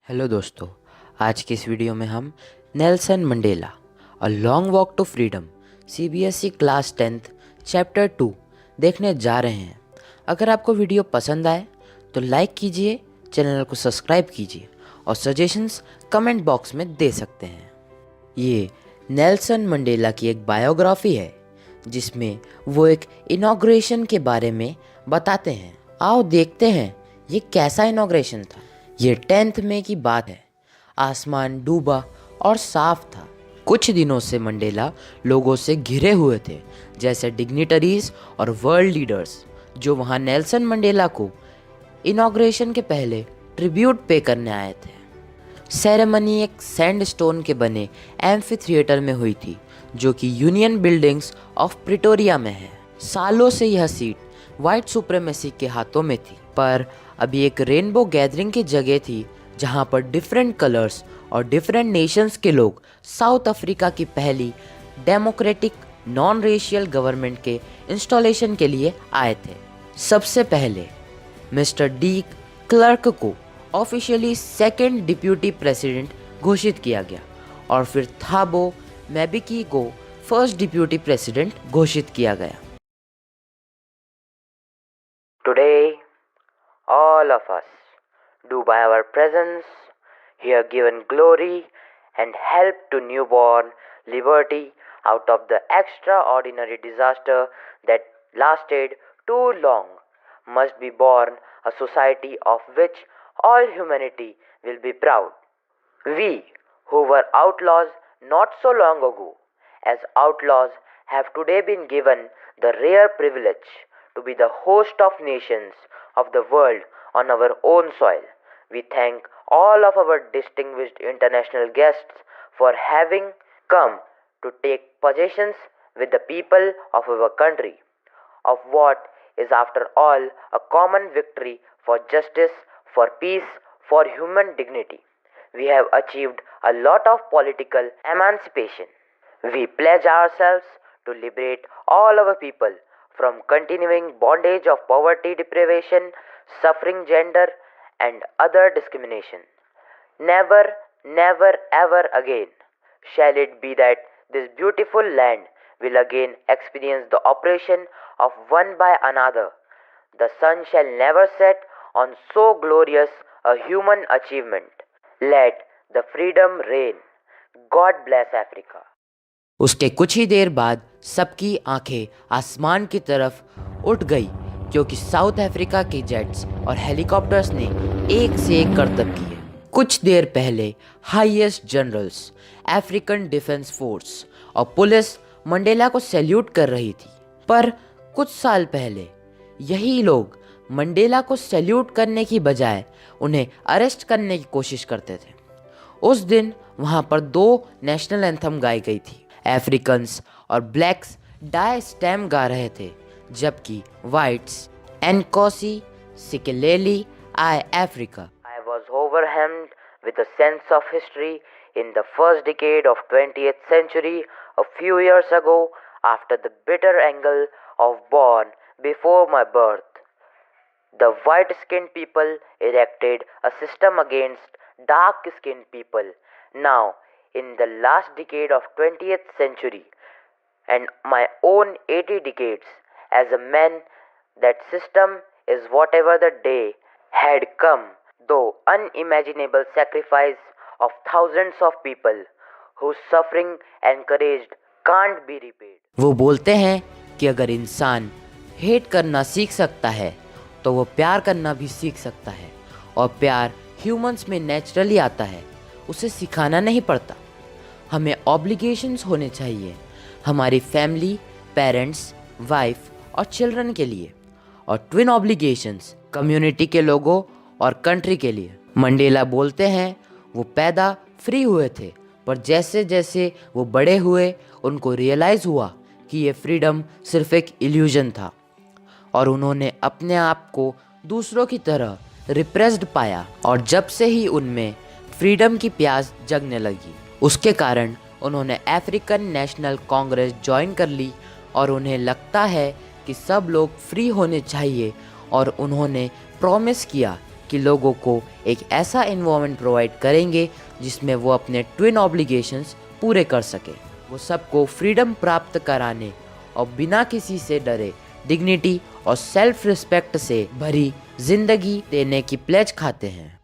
Hello दोस्तों, आज की इस वीडियो में हम Nelson Mandela a Long Walk to Freedom CBSE class 10th chapter 2 देखने जा रहे हैं। अगर आपको वीडियो पसंद आए तो लाइक कीजिए, चैनल को सब्सक्राइब कीजिए और सजेशंस कमेंट बॉक्स में दे सकते हैं। ये नेल्सन मंडेला की एक बायोग्राफी है जिसमें वो एक इनॉग्रेशन के बारे में बताते हैं। आओ देखते हैं ये कैसा इनॉग्रेशन था। ये 10 मई की बात है। आसमान डूबा और साफ था। कुछ दिनों से मंडेला लोगों से घिरे हुए थे, जैसे डिग्निटरीज और वर्ल्ड लीडर्स जो वहाँ नेल्सन मंडेला को इनॉग्रेशन के पहले ट्रिब्यूट पे करने आए थे। सेरेमनी एक सैंडस्टोन के बने एम्फी थिएटर में हुई थी जो कि यूनियन बिल्डिंग्स ऑफ प्रिटोरिया में है। सालों से यह सीट वाइट सुप्रीमेसी के हाथों में थी, पर अभी एक रेनबो गैदरिंग की जगह थी जहां पर डिफरेंट कलर्स और डिफरेंट नेशंस के लोग साउथ अफ्रीका की पहली डेमोक्रेटिक नॉन रेशियल गवर्नमेंट के इंस्टॉलेशन के लिए आए थे। सबसे पहले मिस्टर डी क्लर्क को ऑफिशियली सेकंड डिप्यूटी प्रेसिडेंट घोषित किया गया और फिर थाबो मैबिकी को फर्स्ट डिप्यूटी प्रेसिडेंट घोषित किया गया। Today, all of us do by our presence here given glory and help to newborn liberty out of the extraordinary disaster that lasted too long must be born a society of which all humanity will be proud. We who were outlaws not so long ago as outlaws have today been given the rare privilege to be the host of nations of the world on our own soil. We thank all of our distinguished international guests for having come to take possessions with the people of our country, of what is after all a common victory for justice, for peace, for human dignity. We have achieved a lot of political emancipation. We pledge ourselves to liberate all our people from continuing bondage of poverty, deprivation, suffering, gender, and other discrimination. Never, never, ever again shall it be that this beautiful land will again experience the oppression of one by another. The sun shall never set on so glorious a human achievement. Let the freedom reign. God bless Africa. उसके कुछ ही देर बाद सबकी आंखें आसमान की तरफ उठ गई क्योंकि साउथ अफ्रीका के जेट्स और हेलीकॉप्टर्स ने एक से एक करतब किए। कुछ देर पहले highest generals, African defence force और पुलिस मंडेला को सैल्यूट कर रही थी, पर कुछ साल पहले यही लोग मंडेला को सैल्यूट करने की बजाय उन्हें अरेस्ट करने की कोशिश करते थे। उस दिन वहाँ पर 2 नेशनल एंथम गाई गई थी। अफ्रीकन्स और ब्लैक्स डाई स्टैम गा रहे थे, जबकि whites Nkosi Sikelel iAfrika. I was overwhelmed with a sense of history in the first decade of 20th century a few years ago after the bitter angle of born before my birth. The white-skinned people erected a system against dark-skinned people. Now, in the last decade of 20th century and my own 80 decades as a man, that system is whatever the day had come, though unimaginable sacrifice of thousands of people whose suffering encouraged can't be repaid. वो बोलते हैं कि अगर इंसान hate करना सीख सकता है तो वो प्यार करना भी सीख सकता है, और प्यार ह्यूमंस में नेचुरली आता है, उसे सिखाना नहीं पड़ता। हमें ऑब्लिगेशंस होने चाहिए हमारी फैमिली, पेरेंट्स, वाइफ और चिल्ड्रन के लिए, और ट्विन ऑब्लिगेशंस कम्युनिटी के लोगों और कंट्री के लिए। मंडेला बोलते हैं वो पैदा फ्री हुए थे, पर जैसे जैसे वो बड़े हुए उनको रियलाइज़ हुआ कि ये फ्रीडम सिर्फ एक इल्यूजन था, और उन्होंने अपने आप को दूसरों की तरह रिप्रेस्ड पाया, और जब से ही उनमें फ्रीडम की प्यास जगने लगी, उसके कारण उन्होंने अफ्रीकन नेशनल कांग्रेस ज्वाइन कर ली, और उन्हें लगता है कि सब लोग फ्री होने चाहिए, और उन्होंने प्रॉमिस किया कि लोगों को एक ऐसा एनवायरनमेंट प्रोवाइड करेंगे जिसमें वो अपने ट्विन ऑब्लिगेशंस पूरे कर सके। वो सबको फ्रीडम प्राप्त कराने और बिना किसी से डरे डिग्निटी और सेल्फ रिस्पेक्ट से भरी जिंदगी देने की प्लेज खाते हैं।